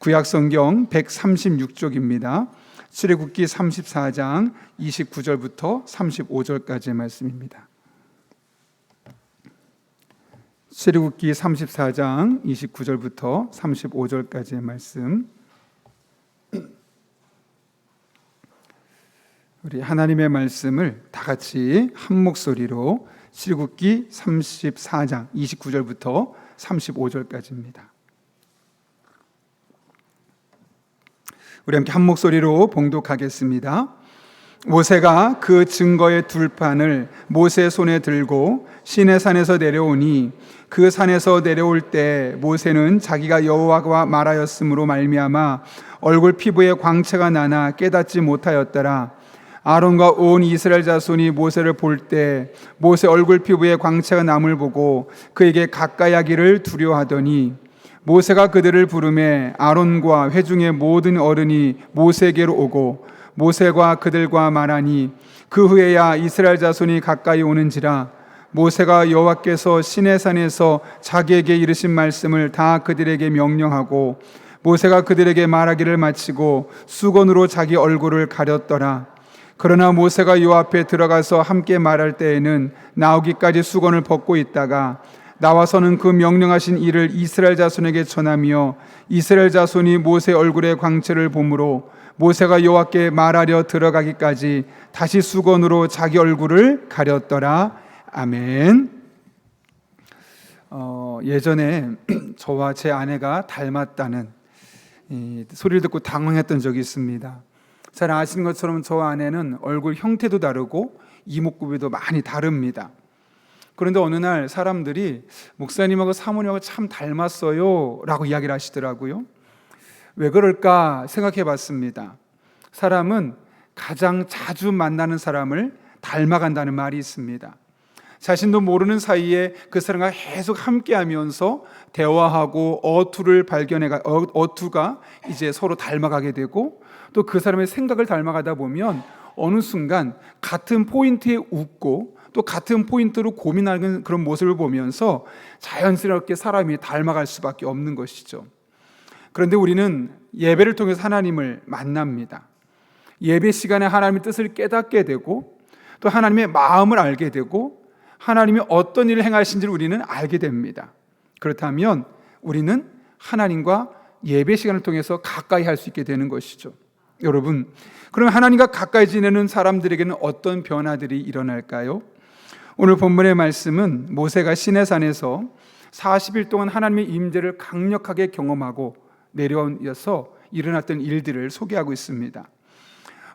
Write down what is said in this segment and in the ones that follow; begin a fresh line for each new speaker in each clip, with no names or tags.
구약성경 136쪽입니다. 출애굽기 34장 29절부터 35절까지의 말씀입니다. 출애굽기 34장 29절부터 35절까지의 말씀. 우리 하나님의 말씀을 다 같이 한 목소리로 출애굽기 34장 29절부터 35절까지입니다. 우리 함께 한 목소리로 봉독하겠습니다. 모세가 그 증거의 둘판을 모세 손에 들고 시내산에서 내려오니 그 산에서 내려올 때 모세는 자기가 여호와와 말하였으므로 말미암아 얼굴 피부에 광채가 나나 깨닫지 못하였더라. 아론과 온 이스라엘 자손이 모세를 볼 때 모세 얼굴 피부에 광채가 남을 보고 그에게 가까이 하기를 두려워하더니 모세가 그들을 부르매 아론과 회중의 모든 어른이 모세에게로 오고 모세가 그들과 말하니 그 후에야 이스라엘 자손이 가까이 오는지라. 모세가 여호와께서 시내산에서 자기에게 이르신 말씀을 다 그들에게 명령하고 모세가 그들에게 말하기를 마치고 수건으로 자기 얼굴을 가렸더라. 그러나 모세가 요 앞에 들어가서 함께 말할 때에는 나오기까지 수건을 벗고 있다가 나와서는 그 명령하신 일을 이스라엘 자손에게 전하며 이스라엘 자손이 모세 얼굴의 광채를 보므로 모세가 여호와께 말하려 들어가기까지 다시 수건으로 자기 얼굴을 가렸더라. 아멘. 예전에 저와 제 아내가 닮았다는 소리를 듣고 당황했던 적이 있습니다. 잘 아시는 것처럼 저와 아내는 얼굴 형태도 다르고 이목구비도 많이 다릅니다. 그런데 어느 날 사람들이 목사님하고 사모님하고 참 닮았어요 라고 이야기를 하시더라고요. 왜 그럴까 생각해 봤습니다. 사람은 가장 자주 만나는 사람을 닮아간다는 말이 있습니다. 자신도 모르는 사이에 그 사람과 계속 함께 하면서 대화하고 어투가 이제 서로 닮아가게 되고 또 그 사람의 생각을 닮아가다 보면 어느 순간 같은 포인트에 웃고 또 같은 포인트로 고민하는 그런 모습을 보면서 자연스럽게 사람이 닮아갈 수밖에 없는 것이죠. 그런데 우리는 예배를 통해서 하나님을 만납니다. 예배 시간에 하나님의 뜻을 깨닫게 되고 또 하나님의 마음을 알게 되고 하나님이 어떤 일을 행하신지를 우리는 알게 됩니다. 그렇다면 우리는 하나님과 예배 시간을 통해서 가까이 할 수 있게 되는 것이죠. 여러분, 그러면 하나님과 가까이 지내는 사람들에게는 어떤 변화들이 일어날까요? 오늘 본문의 말씀은 모세가 시내산에서 40일 동안 하나님의 임재를 강력하게 경험하고 내려오면서 일어났던 일들을 소개하고 있습니다.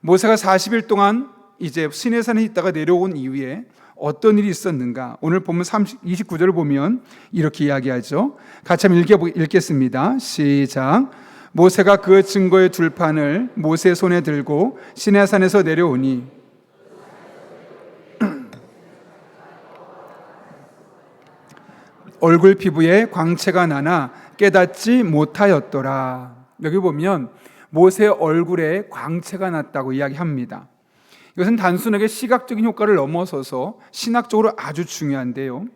모세가 40일 동안 이제 시내산에 있다가 내려온 이후에 어떤 일이 있었는가? 오늘 본문 29절을 보면 이렇게 이야기하죠. 같이 한번 읽겠습니다. 시작. 모세가 그 증거의 둘판을 모세 손에 들고 시내산에서 내려오니 얼굴 피부에 광채가 나나 깨닫지 못하였더라. 여기 보면 모세의 얼굴에 광채가 났다고 이야기합니다. 이것은 단순하게 시각적인 효과를 넘어서서 신학적으로 아주 중요한데요.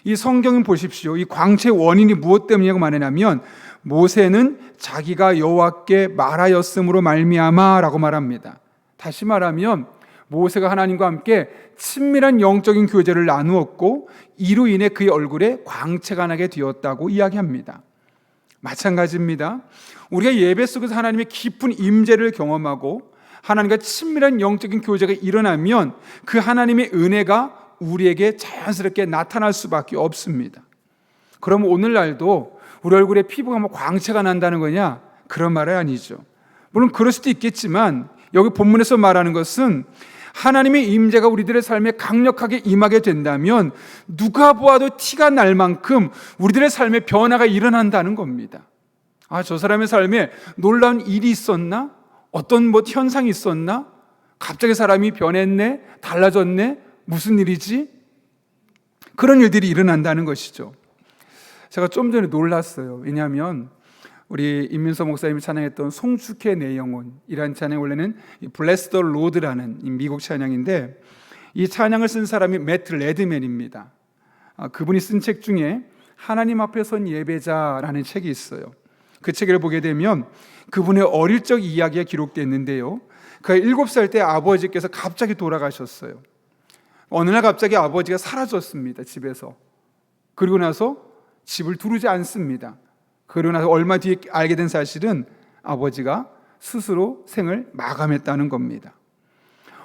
이 성경을 보십시오. 이 광채의 원인이 무엇 때문이냐고 말하냐면 모세는 자기가 여호와께 말하였으므로 말미암아라고 말합니다. 다시 말하면 모세가 하나님과 함께 친밀한 영적인 교제를 나누었고 이로 인해 그의 얼굴에 광채가 나게 되었다고 이야기합니다. 마찬가지입니다. 우리가 예배 속에서 하나님의 깊은 임재를 경험하고 하나님과 친밀한 영적인 교제가 일어나면 그 하나님의 은혜가 우리에게 자연스럽게 나타날 수밖에 없습니다. 그럼 오늘날도 우리 얼굴에 피부가 뭐 광채가 난다는 거냐? 그런 말은 아니죠. 물론 그럴 수도 있겠지만 여기 본문에서 말하는 것은 하나님의 임재가 우리들의 삶에 강력하게 임하게 된다면 누가 보아도 티가 날 만큼 우리들의 삶에 변화가 일어난다는 겁니다. 저 사람의 삶에 놀라운 일이 있었나? 어떤 현상이 있었나? 갑자기 사람이 변했네? 달라졌네? 무슨 일이지? 그런 일들이 일어난다는 것이죠. 제가 좀 전에 놀랐어요. 왜냐하면 우리 임민서 목사님이 찬양했던 송축해 내 영혼이라는 찬양, 원래는 Bless the Lord라는 미국 찬양인데 이 찬양을 쓴 사람이 매트 레드맨입니다. 그분이 쓴 책 중에 하나님 앞에 선 예배자라는 책이 있어요. 그 책을 보게 되면 그분의 어릴 적 이야기가 기록되어 있는데요. 그가 7살 때 아버지께서 갑자기 돌아가셨어요. 어느 날 갑자기 아버지가 사라졌습니다, 집에서. 그리고 나서 집을 두르지 않습니다. 그러고 나서 얼마 뒤에 알게 된 사실은 아버지가 스스로 생을 마감했다는 겁니다.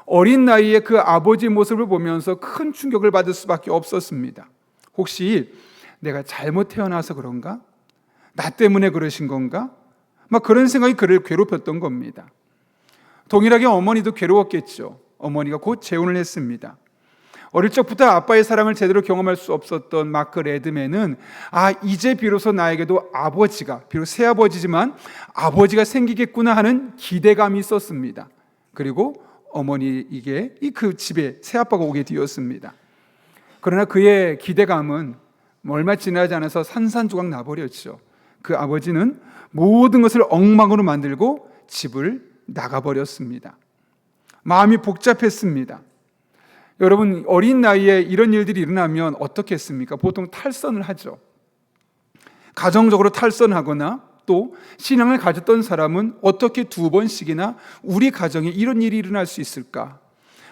어린 나이에 그 아버지의 모습을 보면서 큰 충격을 받을 수밖에 없었습니다. 혹시 내가 잘못 태어나서 그런가? 나 때문에 그러신 건가? 막 그런 생각이 그를 괴롭혔던 겁니다. 동일하게 어머니도 괴로웠겠죠. 어머니가 곧 재혼을 했습니다. 어릴 적부터 아빠의 사랑을 제대로 경험할 수 없었던 마크 레드맨은 이제 비로소 나에게도 아버지가, 비록 새아버지지만 아버지가 생기겠구나 하는 기대감이 있었습니다. 그리고 어머니에게 그 집에 새아빠가 오게 되었습니다. 그러나 그의 기대감은 얼마 지나지 않아서 산산조각 나버렸죠. 그 아버지는 모든 것을 엉망으로 만들고 집을 나가버렸습니다. 마음이 복잡했습니다. 여러분, 어린 나이에 이런 일들이 일어나면 어떻게 했습니까? 보통 탈선을 하죠. 가정적으로 탈선하거나 또 신앙을 가졌던 사람은 어떻게 2번씩이나 우리 가정에 이런 일이 일어날 수 있을까?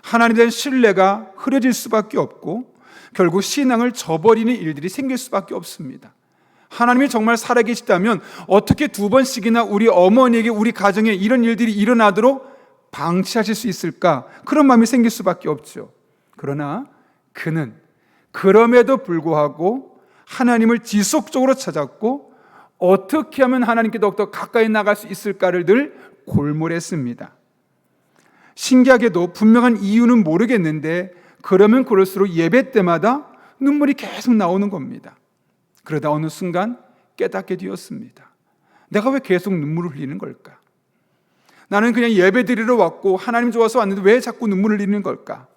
하나님에 대한 신뢰가 흐려질 수밖에 없고 결국 신앙을 저버리는 일들이 생길 수밖에 없습니다. 하나님이 정말 살아계시다면 어떻게 2번씩이나 우리 어머니에게, 우리 가정에 이런 일들이 일어나도록 방치하실 수 있을까? 그런 마음이 생길 수밖에 없죠. 그러나 그는 그럼에도 불구하고 하나님을 지속적으로 찾았고 어떻게 하면 하나님께 더욱더 가까이 나갈 수 있을까를 늘 골몰했습니다. 신기하게도 분명한 이유는 모르겠는데 그러면 그럴수록 예배 때마다 눈물이 계속 나오는 겁니다. 그러다 어느 순간 깨닫게 되었습니다. 내가 왜 계속 눈물을 흘리는 걸까? 나는 그냥 예배 드리러 왔고 하나님 좋아서 왔는데 왜 자꾸 눈물을 흘리는 걸까?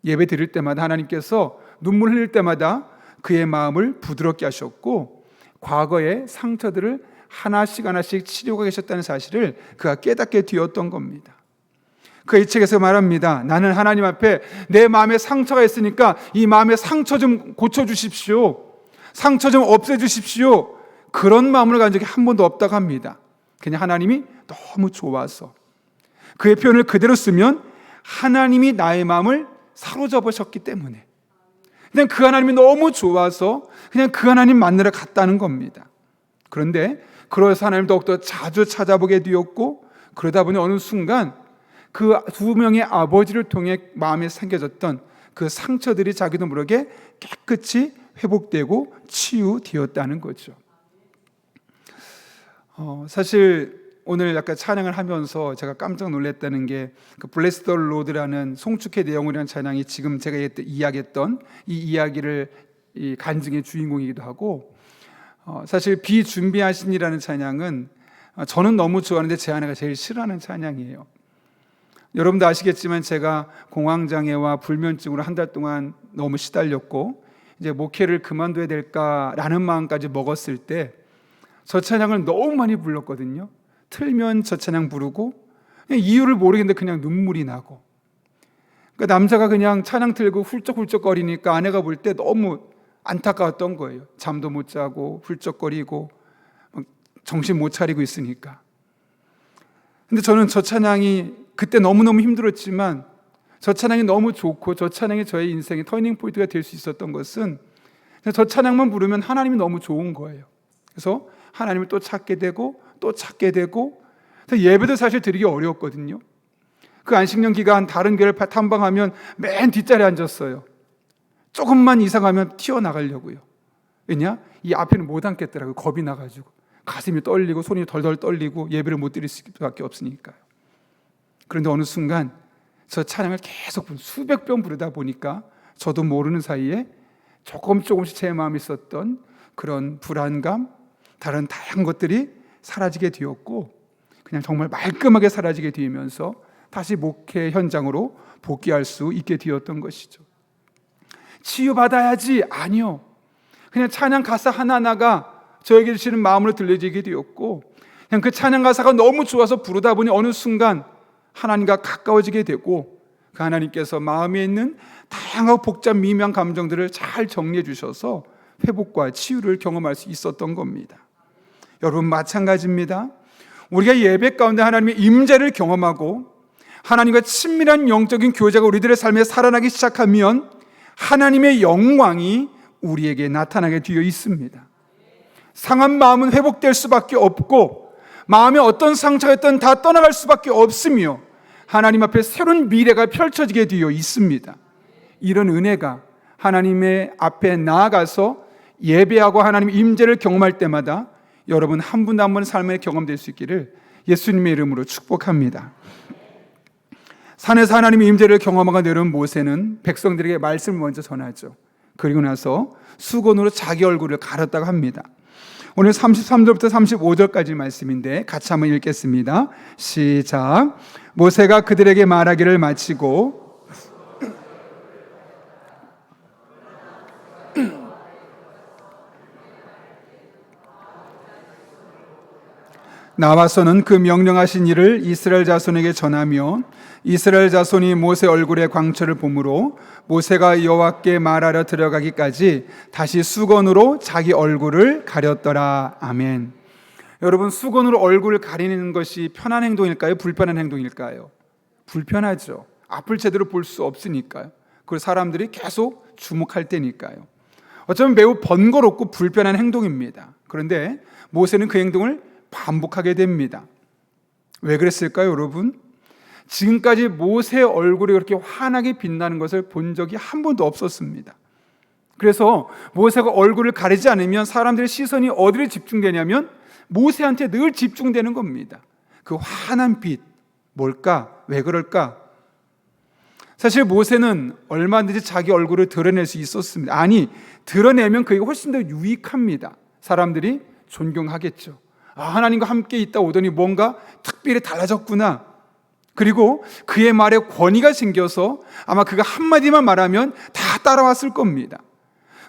예배 드릴 때마다 하나님께서 눈물 흘릴 때마다 그의 마음을 부드럽게 하셨고 과거의 상처들을 하나씩 하나씩 치료가 계셨다는 사실을 그가 깨닫게 되었던 겁니다. 그 이 책에서 말합니다. 나는 하나님 앞에 내 마음에 상처가 있으니까 이 마음의 상처 좀 고쳐주십시오. 상처 좀 없애주십시오. 그런 마음을 가진 적이 한 번도 없다고 합니다. 그냥 하나님이 너무 좋아서. 그의 표현을 그대로 쓰면 하나님이 나의 마음을 사로잡으셨기 때문에 그냥 그 하나님이 너무 좋아서 그냥 그 하나님 만나러 갔다는 겁니다. 그런데 그래서 하나님 더욱더 자주 찾아보게 되었고 그러다 보니 어느 순간 그 2명의 아버지를 통해 마음에 새겨졌던 그 상처들이 자기도 모르게 깨끗이 회복되고 치유되었다는 거죠. 사실 오늘 약간 찬양을 하면서 제가 깜짝 놀랐다는 게 그 블레스 더 로드라는 송축회 내용이라는 찬양이 지금 제가 이야기했던 이 이야기를 이 간증의 주인공이기도 하고 사실 비준비하신이라는 찬양은 저는 너무 좋아하는데 제 아내가 제일 싫어하는 찬양이에요. 여러분도 아시겠지만 제가 공황장애와 불면증으로 한 달 동안 너무 시달렸고 이제 목회를 그만둬야 될까라는 마음까지 먹었을 때 저 찬양을 너무 많이 불렀거든요. 틀면 저 찬양 부르고 이유를 모르겠는데 그냥 눈물이 나고 그러니까 남자가 그냥 찬양 틀고 훌쩍훌쩍거리니까 아내가 볼 때 너무 안타까웠던 거예요. 잠도 못 자고 훌쩍거리고 정신 못 차리고 있으니까. 근데 저는 저 찬양이 그때 너무너무 힘들었지만 저 찬양이 너무 좋고 저 찬양이 저의 인생의 터닝 포인트가 될 수 있었던 것은 저 찬양만 부르면 하나님이 너무 좋은 거예요. 그래서 하나님을 또 찾게 되고 또 찾게 되고 예배도 사실 드리기 어려웠거든요. 그 안식년 기간 다른 교회를 탐방하면 맨 뒷자리에 앉았어요. 조금만 이상하면 튀어나가려고요. 왜냐? 이 앞에는 못 앉겠더라고요. 겁이 나가지고 가슴이 떨리고 손이 덜덜 떨리고 예배를 못 드릴 수밖에 없으니까요. 그런데 어느 순간 저 찬양을 계속 수백 번 부르다 보니까 저도 모르는 사이에 조금씩 제 마음에 있었던 그런 불안감, 다른 다양한 것들이 사라지게 되었고 그냥 정말 말끔하게 사라지게 되면서 다시 목회 현장으로 복귀할 수 있게 되었던 것이죠. 치유받아야지? 아니요. 그냥 찬양 가사 하나하나가 저에게 주시는 마음으로 들려지게 되었고 그냥 그 찬양 가사가 너무 좋아서 부르다 보니 어느 순간 하나님과 가까워지게 되고 그 하나님께서 마음에 있는 다양하고 복잡 미묘한 감정들을 잘 정리해 주셔서 회복과 치유를 경험할 수 있었던 겁니다. 여러분 마찬가지입니다. 우리가 예배 가운데 하나님의 임재를 경험하고 하나님과 친밀한 영적인 교제가 우리들의 삶에 살아나기 시작하면 하나님의 영광이 우리에게 나타나게 되어 있습니다. 상한 마음은 회복될 수밖에 없고 마음에 어떤 상처가 있든 다 떠나갈 수밖에 없으며 하나님 앞에 새로운 미래가 펼쳐지게 되어 있습니다. 이런 은혜가 하나님의 앞에 나아가서 예배하고 하나님의 임재를 경험할 때마다 여러분 한 분 한 분 삶에 경험될 수 있기를 예수님의 이름으로 축복합니다. 산에서 하나님의 임재를 경험하고 내려온 모세는 백성들에게 말씀을 먼저 전하죠. 그리고 나서 수건으로 자기 얼굴을 가렸다고 합니다. 오늘 33절부터 35절까지 말씀인데 같이 한번 읽겠습니다. 시작. 모세가 그들에게 말하기를 마치고 나와서는 그 명령하신 일을 이스라엘 자손에게 전하며 이스라엘 자손이 모세 얼굴의 광채를 보므로 모세가 여호와께 말하러 들어가기까지 다시 수건으로 자기 얼굴을 가렸더라. 아멘. 여러분, 수건으로 얼굴을 가리는 것이 편한 행동일까요? 불편한 행동일까요? 불편하죠. 앞을 제대로 볼 수 없으니까요. 그리고 사람들이 계속 주목할 때니까요. 어쩌면 매우 번거롭고 불편한 행동입니다. 그런데 모세는 그 행동을 반복하게 됩니다. 왜 그랬을까요, 여러분? 지금까지 모세의 얼굴이 그렇게 환하게 빛나는 것을 본 적이 한 번도 없었습니다. 그래서 모세가 얼굴을 가리지 않으면 사람들의 시선이 어디를 집중되냐면 모세한테 늘 집중되는 겁니다. 그 환한 빛, 뭘까? 왜 그럴까? 사실 모세는 얼마든지 자기 얼굴을 드러낼 수 있었습니다. 아니, 드러내면 그게 훨씬 더 유익합니다. 사람들이 존경하겠죠. 하나님과 함께 있다 오더니 뭔가 특별히 달라졌구나. 그리고 그의 말에 권위가 생겨서 아마 그가 한마디만 말하면 다 따라왔을 겁니다.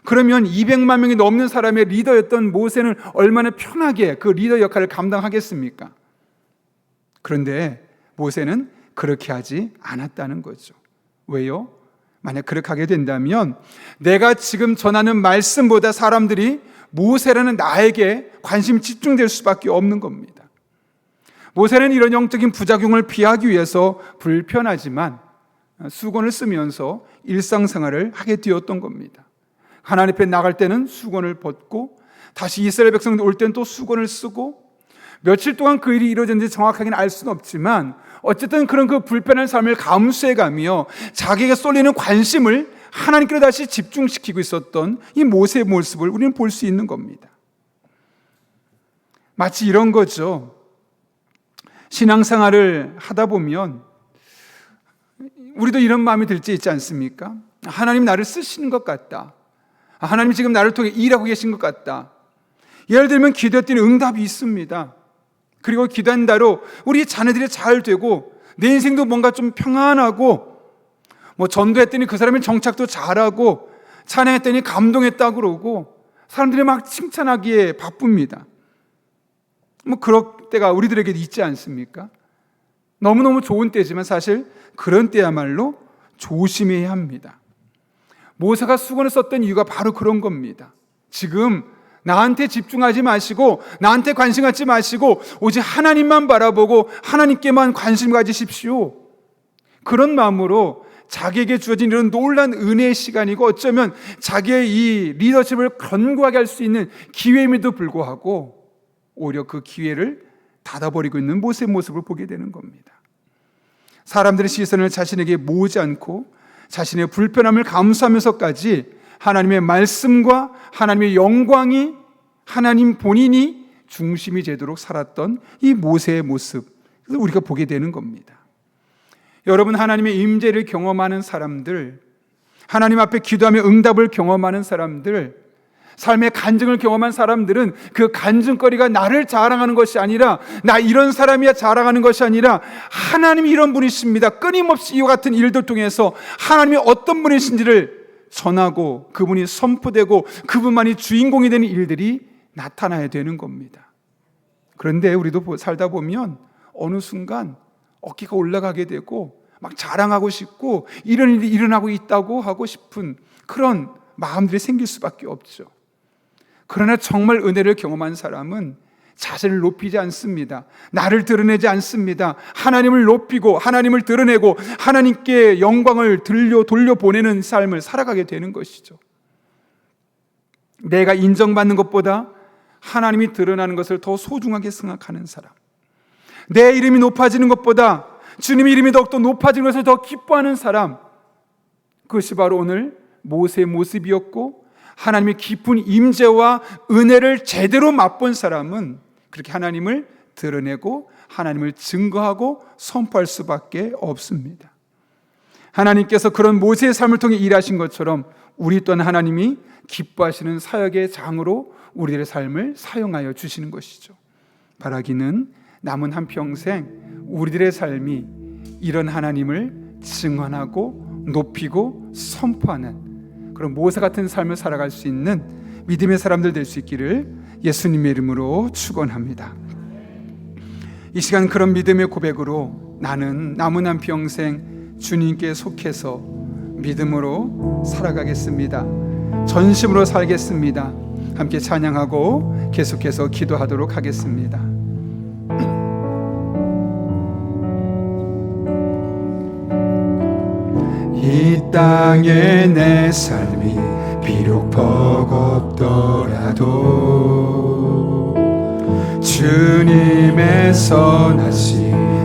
그러면 200만 명이 넘는 사람의 리더였던 모세는 얼마나 편하게 그 리더 역할을 감당하겠습니까? 그런데 모세는 그렇게 하지 않았다는 거죠. 왜요? 만약 그렇게 하게 된다면 내가 지금 전하는 말씀보다 사람들이 모세라는 나에게 관심이 집중될 수밖에 없는 겁니다. 모세는 이런 영적인 부작용을 피하기 위해서 불편하지만 수건을 쓰면서 일상생활을 하게 되었던 겁니다. 하나님 앞에 나갈 때는 수건을 벗고 다시 이스라엘 백성들 올 때는 또 수건을 쓰고 며칠 동안 그 일이 이루어졌는지 정확하게는 알 수는 없지만 어쨌든 그런 그 불편한 삶을 감수해가며 자기에게 쏠리는 관심을 하나님께로 다시 집중시키고 있었던 이 모세의 모습을 우리는 볼 수 있는 겁니다. 마치 이런 거죠. 신앙생활을 하다 보면 우리도 이런 마음이 들 때 있지 않습니까? 하나님 나를 쓰시는 것 같다. 하나님 지금 나를 통해 일하고 계신 것 같다. 예를 들면 기도했더니 응답이 있습니다. 그리고 기도한 대로 우리 자녀들이 잘 되고 내 인생도 뭔가 좀 평안하고 전도했더니 그 사람이 정착도 잘하고 찬양했더니 감동했다고 그러고 사람들이 막 칭찬하기에 바쁩니다. 그럴 때가 우리들에게 있지 않습니까? 너무너무 좋은 때지만 사실 그런 때야말로 조심해야 합니다. 모세가 수건을 썼던 이유가 바로 그런 겁니다. 지금 나한테 집중하지 마시고 나한테 관심 갖지 마시고 오직 하나님만 바라보고 하나님께만 관심 가지십시오. 그런 마음으로 자기에게 주어진 이런 놀라운 은혜의 시간이고 어쩌면 자기의 이 리더십을 견고하게 할 수 있는 기회임에도 불구하고 오히려 그 기회를 닫아버리고 있는 모세의 모습을 보게 되는 겁니다. 사람들의 시선을 자신에게 모으지 않고 자신의 불편함을 감수하면서까지 하나님의 말씀과 하나님의 영광이 하나님 본인이 중심이 되도록 살았던 이 모세의 모습, 그래서 우리가 보게 되는 겁니다. 여러분, 하나님의 임재를 경험하는 사람들, 하나님 앞에 기도하며 응답을 경험하는 사람들, 삶의 간증을 경험한 사람들은 그 간증거리가 나를 자랑하는 것이 아니라 나 이런 사람이야 자랑하는 것이 아니라 하나님이 이런 분이십니다. 끊임없이 이와 같은 일들 통해서 하나님이 어떤 분이신지를 전하고 그분이 선포되고 그분만이 주인공이 되는 일들이 나타나야 되는 겁니다. 그런데 우리도 살다 보면 어느 순간 어깨가 올라가게 되고 막 자랑하고 싶고 이런 일이 일어나고 있다고 하고 싶은 그런 마음들이 생길 수밖에 없죠. 그러나 정말 은혜를 경험한 사람은 자신을 높이지 않습니다. 나를 드러내지 않습니다. 하나님을 높이고 하나님을 드러내고 하나님께 영광을 돌려보내는 삶을 살아가게 되는 것이죠. 내가 인정받는 것보다 하나님이 드러나는 것을 더 소중하게 생각하는 사람, 내 이름이 높아지는 것보다 주님의 이름이 더욱더 높아지는 것을 더 기뻐하는 사람, 그것이 바로 오늘 모세의 모습이었고, 하나님의 깊은 임재와 은혜를 제대로 맛본 사람은 그렇게 하나님을 드러내고 하나님을 증거하고 선포할 수밖에 없습니다. 하나님께서 그런 모세의 삶을 통해 일하신 것처럼 우리 또한 하나님이 기뻐하시는 사역의 장으로 우리들의 삶을 사용하여 주시는 것이죠. 바라기는 남은 한평생 우리들의 삶이 이런 하나님을 증언하고 높이고 선포하는 그런 모세 같은 삶을 살아갈 수 있는 믿음의 사람들 될 수 있기를 예수님의 이름으로 축원합니다. 이 시간 그런 믿음의 고백으로 나는 남은 한평생 주님께 속해서 믿음으로 살아가겠습니다. 전심으로 살겠습니다. 함께 찬양하고 계속해서 기도하도록 하겠습니다. 이 땅에 내 삶이 비록 버겁더라도 주님의 선하신